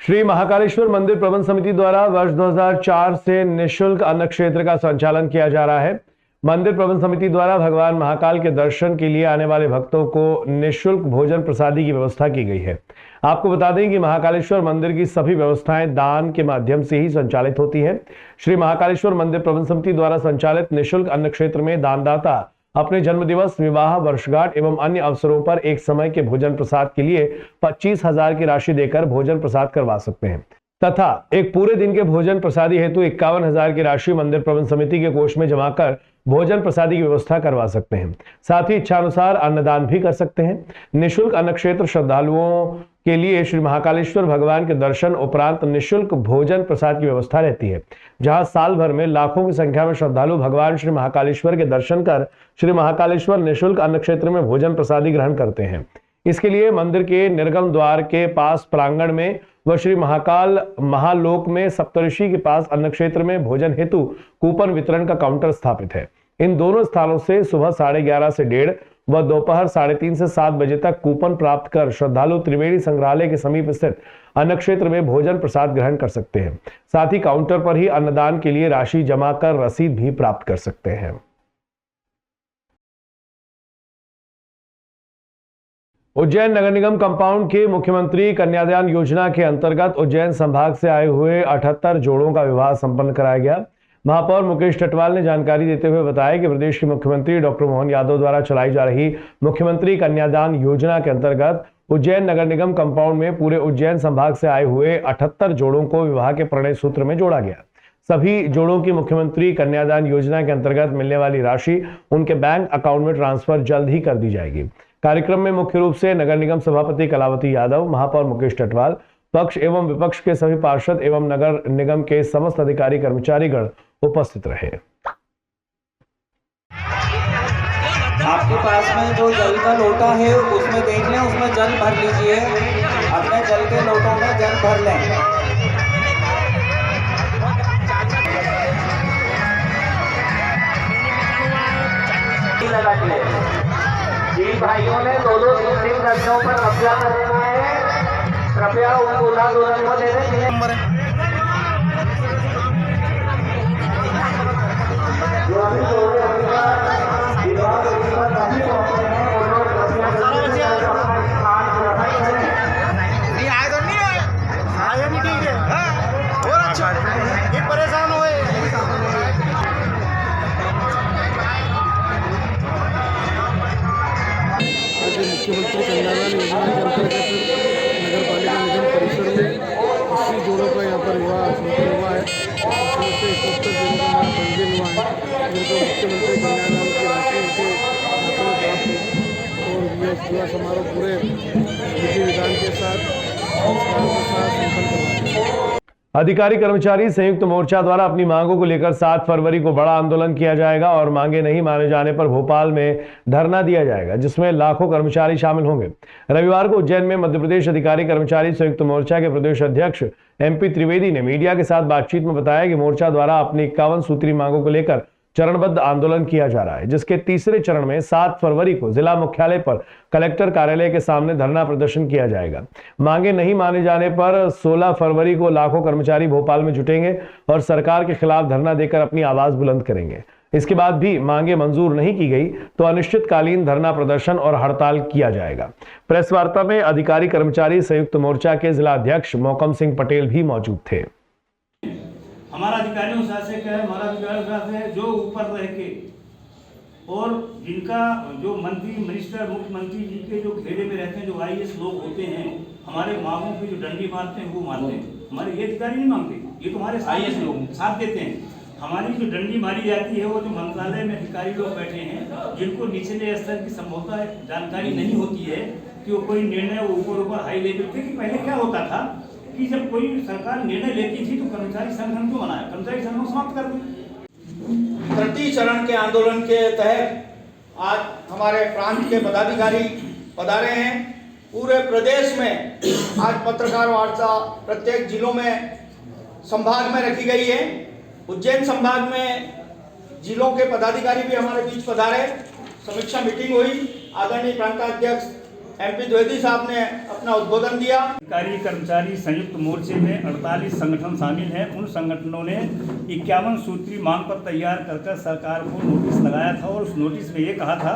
श्री महाकालेश्वर मंदिर प्रबंध समिति द्वारा वर्ष 2004 से निःशुल्क अन्न क्षेत्र का संचालन किया जा रहा है। मंदिर प्रबंध समिति द्वारा भगवान महाकाल के दर्शन के लिए आने वाले भक्तों को निःशुल्क भोजन प्रसादी की व्यवस्था की गई है। आपको बता दें कि महाकालेश्वर मंदिर की सभी व्यवस्थाएं दान के माध्यम से ही संचालित होती है। श्री महाकालेश्वर मंदिर प्रबंध समिति द्वारा संचालित निःशुल्क अन्न क्षेत्र में दानदाता अपने जन्मदिवस, विवाह, वर्षगांठ एवं अन्य अवसरों पर एक समय के भोजन प्रसाद के लिए 25,000 की राशि देकर भोजन प्रसाद करवा सकते हैं तथा एक पूरे दिन के भोजन प्रसादी हेतु 51,000 की राशि मंदिर प्रबंध समिति के कोष में जमा कर भोजन प्रसादी की व्यवस्था करवा सकते हैं। साथ ही इच्छानुसार अन्नदान भी कर सकते हैं। निःशुल्क अन्न क्षेत्र श्रद्धालुओं के लिए श्री महाकालेश्वर भगवान के दर्शन उपरांत निःशुल्क भोजन प्रसाद की व्यवस्था रहती है, जहां साल भर में लाखों की संख्या में श्रद्धालु भगवान श्री महाकालेश्वर के दर्शन कर श्री महाकालेश्वर निःशुल्क अन्न क्षेत्र में भोजन प्रसादी ग्रहण करते हैं। इसके लिए मंदिर के निर्गम द्वार के पास प्रांगण में व श्री महाकाल महालोक में सप्तऋषि के पास अन्न क्षेत्र में भोजन हेतु कूपन वितरण का काउंटर स्थापित है। इन दोनों स्थानों से सुबह 11:30 से 1:30 व दोपहर 3:30 से 7 बजे तक कूपन प्राप्त कर श्रद्धालु त्रिवेणी संग्रहालय के समीप स्थित अन्न क्षेत्र में भोजन प्रसाद ग्रहण कर सकते हैं। साथ ही काउंटर पर ही अन्नदान के लिए राशि जमा कर रसीद भी प्राप्त कर सकते हैं। उज्जैन नगर निगम कंपाउंड के मुख्यमंत्री कन्यादान योजना के अंतर्गत उज्जैन संभाग से आए हुए 78 जोड़ों का विवाह संपन्न कराया गया। महापौर मुकेश टटवाल ने जानकारी देते हुए बताया कि प्रदेश के मुख्यमंत्री डॉक्टर मोहन यादव द्वारा चलाई जा रही मुख्यमंत्री कन्यादान योजना के अंतर्गत उज्जैन नगर निगम कंपाउंड में पूरे उज्जैन संभाग से आए हुए 78 जोड़ों को विवाह के प्रणय सूत्र में जोड़ा गया। सभी जोड़ों की मुख्यमंत्री कन्यादान योजना के अंतर्गत मिलने वाली राशि उनके बैंक अकाउंट में ट्रांसफर जल्द ही कर दी जाएगी। कार्यक्रम में मुख्य रूप से नगर निगम सभापति कलावती यादव, महापौर मुकेश टटवाल, पक्ष एवं विपक्ष के सभी पार्षद एवं नगर निगम के समस्त अधिकारी कर्मचारीगण उपस्थित रहे। आपके पास में जो जल का लोटा है उसमें देख लें, उसमें जल भर लीजिए। अपने जल के लोटों में जल भर लें। जिन भाइयों ने दो-दो तीन रस्सियों पर कब्जा करना है, कृपया उन दूल्हा दुल्हन को दे दें। परेशान हुए मुख्यमंत्री कन्यादान योजना के अंतर्गत नगर पालिका निगम परिसर में 80 जोड़ों का यहाँ पर विवाह संपन्न हुआ है। उसमें से 71 जोड़ों का हमारा पंजीयन हुआ है, जिनको मुख्यमंत्री कन्यादान की राशि उनके खाते में प्राप्त हुई और यह विवाह समारोह पूरे विधि विधान के साथ संस्कारों के साथ संपन्न करवाया। अधिकारी कर्मचारी संयुक्त मोर्चा द्वारा अपनी मांगों को लेकर 7 फरवरी को बड़ा आंदोलन किया जाएगा और मांगे नहीं माने जाने पर भोपाल में धरना दिया जाएगा, जिसमें लाखों कर्मचारी शामिल होंगे। रविवार को उज्जैन में मध्य प्रदेश अधिकारी कर्मचारी संयुक्त मोर्चा के प्रदेश अध्यक्ष MP त्रिवेदी ने मीडिया के साथ बातचीत में बताया कि मोर्चा द्वारा अपनी 51 सूत्री मांगों को लेकर चरणबद्ध आंदोलन किया जा रहा है, जिसके तीसरे चरण में 7 फरवरी को जिला मुख्यालय पर कलेक्टर कार्यालय के सामने धरना प्रदर्शन किया जाएगा। मांगे नहीं माने जाने पर 16 फरवरी को लाखों कर्मचारी भोपाल में जुटेंगे और सरकार के खिलाफ धरना देकर अपनी आवाज बुलंद करेंगे। इसके बाद भी मांगे मंजूर नहीं की गई तो अनिश्चितकालीन धरना प्रदर्शन और हड़ताल किया जाएगा। प्रेस वार्ता में अधिकारी कर्मचारी संयुक्त मोर्चा के जिला अध्यक्ष मोहकम सिंह पटेल भी मौजूद थे। हमारा अधिकारियों से आशय क्या है, हमारा अधिकारियों से आशय है जो ऊपर रह के और जिनका जो मंत्री मिनिस्टर मुख्यमंत्री जी के जो घेरे में रहते हैं, जो IAS लोग होते हैं, हमारे मांगों की जो डंडी मारते हैं वो मारते हैं। हमारे ये अधिकारी नहीं मांगते, ये तो हमारे IAS लोग साथ देते हैं। हमारी जो डंडी मारी जाती है वो जो मंत्रालय में अधिकारी लोग बैठे हैं, जिनको निचले स्तर की संभवतः जानकारी नहीं होती है कि वो कोई निर्णय वो ऊपर हाई लेवल पे, कि पहले क्या होता था कि जब कोई सरकार निर्णय लेती थी तो कर्मचारी संगठन क्यों बनाया, कर्मचारी संगठन समाप्त कर दें। प्रति चरण के आंदोलन के तहत आज हमारे प्रांत के पदाधिकारी पधारे हैं। पूरे प्रदेश में आज पत्रकार वार्ता प्रत्येक जिलों में संभाग में रखी गई है। उज्जैन संभाग में जिलों के पदाधिकारी भी हमारे बीच पधारे, समीक्षा मीटिंग हुई। आदरणीय प्रांताध्यक्ष MP द्विवेदी साहब ने अपना उद्बोधन दिया। अधिकारी कर्मचारी संयुक्त मोर्चे में 48 संगठन शामिल हैं। उन संगठनों ने 51 सूत्री मांग पत्र तैयार कर सरकार को नोटिस लगाया था और उस नोटिस में ये कहा था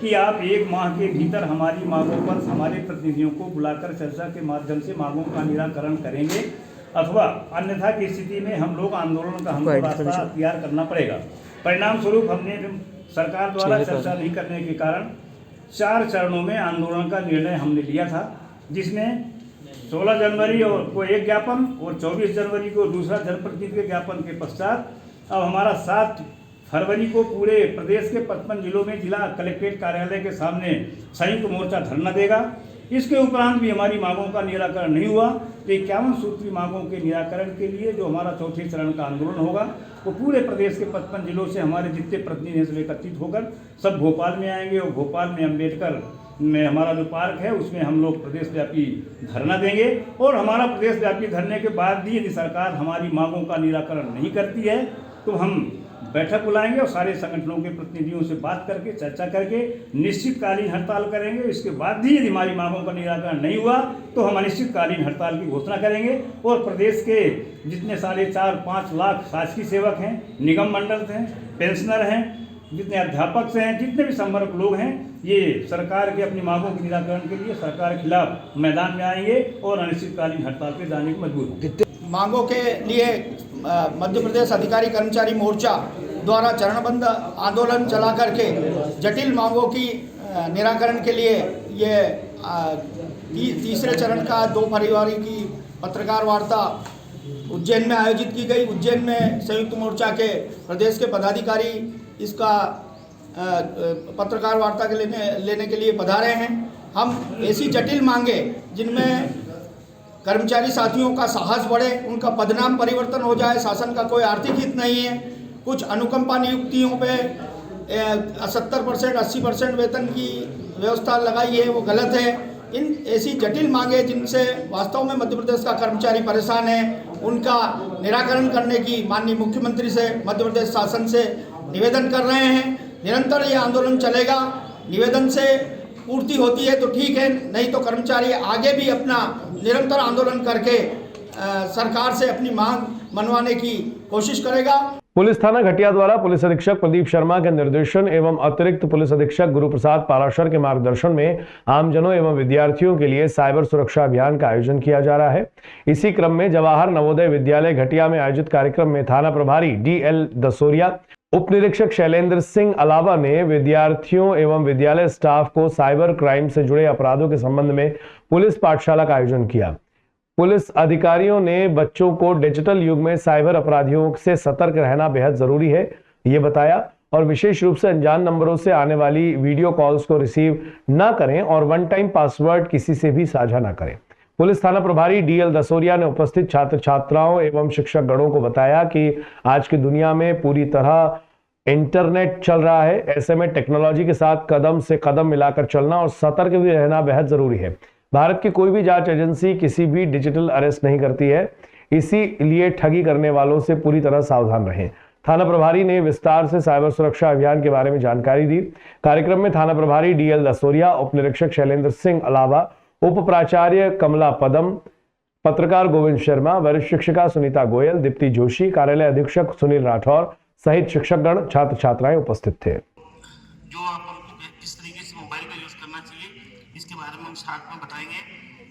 कि आप 1 माह के भीतर हमारी मांगों पर हमारे प्रतिनिधियों को बुलाकर चर्चा के माध्यम से मांगों का निराकरण करेंगे, अथवा अन्यथा की स्थिति में हम लोग आंदोलन का हमको रास्ता अख्तियार करना पड़ेगा। परिणाम स्वरूप हमने सरकार द्वारा चर्चा नहीं करने के कारण 4 चरणों में आंदोलन का निर्णय हमने लिया था, जिसमें 16 जनवरी को एक ज्ञापन और 24 जनवरी को दूसरा जनप्रतिनिधि के ज्ञापन के पश्चात अब हमारा 7 फरवरी को पूरे प्रदेश के 55 जिलों में जिला कलेक्ट्रेट कार्यालय के सामने संयुक्त मोर्चा धरना देगा। इसके उपरांत भी हमारी मांगों का निराकरण नहीं हुआ तो 51 सूत्री मांगों के निराकरण के लिए जो हमारा चौथे चरण का आंदोलन होगा वो पूरे प्रदेश के 55 जिलों से हमारे जितने प्रतिनिधि हैं एकत्रित होकर सब भोपाल में आएंगे और भोपाल में अम्बेडकर में हमारा जो पार्क है उसमें हम लोग प्रदेश व्यापी धरना देंगे। और हमारा प्रदेश व्यापी धरने के बाद भी यदि सरकार हमारी मांगों का निराकरण नहीं करती है तो हम बैठक बुलाएंगे और सारे संगठनों के प्रतिनिधियों से बात करके चर्चा करके निश्चितकालीन हड़ताल करेंगे। इसके बाद भी यदि हमारी मांगों का निराकरण नहीं हुआ तो हम अनिश्चितकालीन हड़ताल की घोषणा करेंगे और प्रदेश के जितने 4.5 लाख शासकीय सेवक हैं, निगम मंडल हैं, पेंशनर हैं, जितने अध्यापक हैं, जितने भी संवर्ग लोग हैं, ये सरकार के अपनी मांगों के निराकरण के लिए सरकार के खिलाफ मैदान में आएंगे और अनिश्चितकालीन हड़ताल पर जाने को मजबूर होंगे। मांगों के लिए मध्य प्रदेश अधिकारी कर्मचारी मोर्चा द्वारा चरणबद्ध आंदोलन चला करके जटिल मांगों की निराकरण के लिए ये तीसरे चरण का 2 फरवरी की पत्रकार वार्ता उज्जैन में आयोजित की गई। उज्जैन में संयुक्त मोर्चा के प्रदेश के पदाधिकारी इसका पत्रकार वार्ता के लेने के लिए पधारे हैं। हम ऐसी जटिल मांगे जिनमें कर्मचारी साथियों का साहस बढ़े, उनका पदनाम परिवर्तन हो जाए, शासन का कोई आर्थिक हित नहीं है, कुछ अनुकंपा नियुक्तियों पे 70% 80% वेतन की व्यवस्था लगाई है वो गलत है। इन ऐसी जटिल मांगे जिनसे वास्तव में मध्य प्रदेश का कर्मचारी परेशान है उनका निराकरण करने की माननीय मुख्यमंत्री से मध्य प्रदेश शासन से निवेदन कर रहे हैं। निरंतर ये आंदोलन चलेगा। निवेदन से पूर्ति होती है तो ठीक है, नहीं तो कर्मचारी आगे भी अपना निरंतर आंदोलन करके सरकार से अपनी मांग मनवाने की कोशिश करेगा। पुलिस थाना घटिया द्वारा पुलिस अधीक्षक प्रदीप शर्मा के निर्देशन एवं अतिरिक्त पुलिस अधीक्षक गुरु प्रसाद पाराशर के मार्गदर्शन में आमजनों एवं विद्यार्थियों के लिए साइबर सुरक्षा अभियान का आयोजन किया जा रहा है। इसी क्रम में जवाहर नवोदय विद्यालय घटिया में आयोजित कार्यक्रम में थाना प्रभारी DL दसोरिया, उप निरीक्षक शैलेंद्र सिंह अलावा ने विद्यार्थियों एवं विद्यालय स्टाफ को साइबर क्राइम से जुड़े अपराधों के संबंध में पुलिस पाठशाला का आयोजन किया। पुलिस अधिकारियों ने बच्चों को डिजिटल युग में साइबर अपराधियों से सतर्क रहना बेहद जरूरी है ये बताया और विशेष रूप से अनजान नंबरों से आने वाली वीडियो कॉल्स को रिसीव न करें और 1 टाइम पासवर्ड किसी से भी साझा न करें। पुलिस थाना प्रभारी DL दसोरिया ने उपस्थित छात्र छात्राओं एवं शिक्षक गणों को बताया कि आज की दुनिया में पूरी तरह इंटरनेट चल रहा है। ऐसे में टेक्नोलॉजी के साथ कदम से कदम मिलाकर चलना और सतर्क भी रहना बेहद जरूरी है। भारत की कोई भी जांच एजेंसी किसी भी डिजिटल अरेस्ट नहीं करती है, इसीलिए ठगी करने वालों से पूरी तरह सावधान रहें। थाना प्रभारी ने विस्तार से साइबर सुरक्षा अभियान के बारे में जानकारी दी। कार्यक्रम में थाना प्रभारी DL दसोरिया, उप निरीक्षक शैलेंद्र सिंह अलावा, उप प्राचार्य कमला पदम, पत्रकार गोविंद शर्मा, वरिष्ठ शिक्षिका सुनीता गोयल, दीप्ति जोशी, कार्यालय अधीक्षक सुनील राठौर सहित शिक्षकगण, छात्र छात्राएं उपस्थित थे। जो आप हमको किस तरीके से मोबाइल का यूज करना चाहिए इसके बारे में हम स्टार्ट में बताएंगे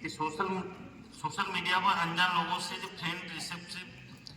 कि सोशल मीडिया पर अनजान लोगों से जो फ्रेंड रिसेप्ट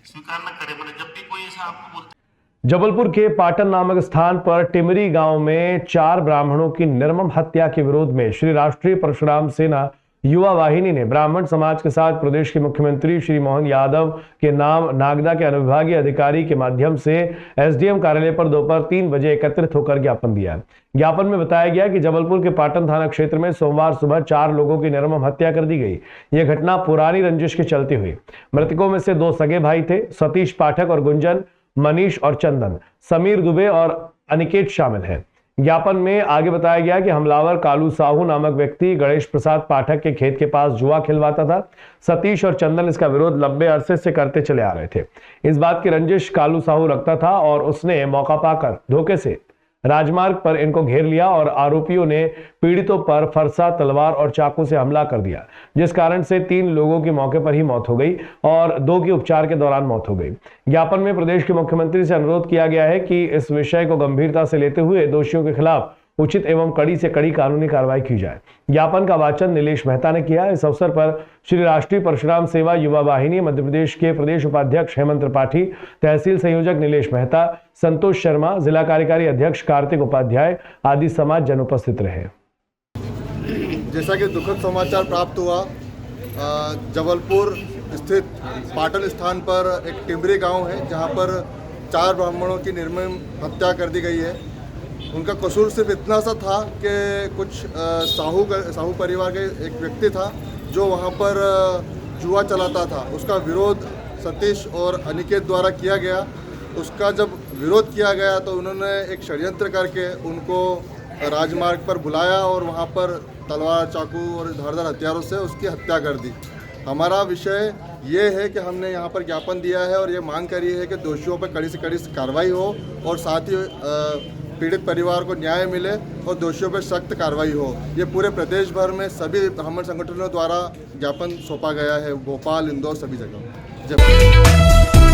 स्वीकार न करें। मतलब जब भी कोई ऐसा आपको बोलते। जबलपुर के पाटन नामक स्थान पर टिमरी गांव में 4 ब्राह्मणों की निर्मम हत्या के विरोध में श्री राष्ट्रीय परशुराम सेना युवा वाहिनी ने ब्राह्मण समाज के साथ प्रदेश के मुख्यमंत्री श्री मोहन यादव के नाम नागदा के अनुविभागीय अधिकारी के माध्यम से SDM कार्यालय पर दोपहर 3 बजे एकत्रित होकर ज्ञापन दिया। ज्ञापन में बताया गया कि जबलपुर के पाटन थाना क्षेत्र में सोमवार सुबह 4 लोगों की निर्मम हत्या कर दी गई। यह घटना पुरानी रंजिश के चलते हुई। मृतकों में से 2 सगे भाई थे, सतीश पाठक और गुंजन, मनीष और चंदन, समीर दुबे और अनिकेत शामिल हैं। ज्ञापन में आगे बताया गया कि हमलावर कालू साहू नामक व्यक्ति गणेश प्रसाद पाठक के खेत के पास जुआ खिलवाता था। सतीश और चंदन इसका विरोध लंबे अरसे से करते चले आ रहे थे। इस बात की रंजिश कालू साहू रखता था और उसने मौका पाकर धोखे से राजमार्ग पर इनको घेर लिया और आरोपियों ने पीड़ितों पर फरसा, तलवार और चाकू से हमला कर दिया, जिस कारण से 3 लोगों की मौके पर ही मौत हो गई और 2 की उपचार के दौरान मौत हो गई। ज्ञापन में प्रदेश के मुख्यमंत्री से अनुरोध किया गया है कि इस विषय को गंभीरता से लेते हुए दोषियों के खिलाफ उचित एवं कड़ी से कड़ी कानूनी कार्रवाई की जाए। ज्ञापन का वाचन नीलेश मेहता ने किया। इस अवसर पर श्री राष्ट्रीय परशुराम सेवा युवा वाहिनी मध्य प्रदेश के प्रदेश उपाध्यक्ष हेमंत त्रिपाठी, तहसील संयोजक नीलेश मेहता, संतोष शर्मा, जिला कार्यकारी अध्यक्ष कार्तिक उपाध्याय आदि समाज जन उपस्थित रहे। जैसा कि दुखद समाचार प्राप्त हुआ, जबलपुर स्थित पाटन स्थान पर एक टिमरी गांव है जहां पर 4 ब्राह्मणों की निर्मम हत्या कर दी गई है। उनका कसूर सिर्फ इतना सा था कि कुछ साहू परिवार के एक व्यक्ति था जो वहां पर जुआ चलाता था। उसका विरोध सतीश और अनिकेत द्वारा किया गया। उसका जब विरोध किया गया तो उन्होंने एक षड्यंत्र करके उनको राजमार्ग पर बुलाया और वहां पर तलवार, चाकू और धारदार हथियारों से उसकी हत्या कर दी। हमारा विषय ये है कि हमने यहाँ पर ज्ञापन दिया है और ये मांग करी है कि दोषियों पर कड़ी से कड़ी कार्रवाई हो और साथ ही पीड़ित परिवार को न्याय मिले और दोषियों पर सख्त कार्रवाई हो। ये पूरे प्रदेश भर में सभी ब्राह्मण संगठनों द्वारा ज्ञापन सौंपा गया है, भोपाल, इंदौर, सभी जगह। जय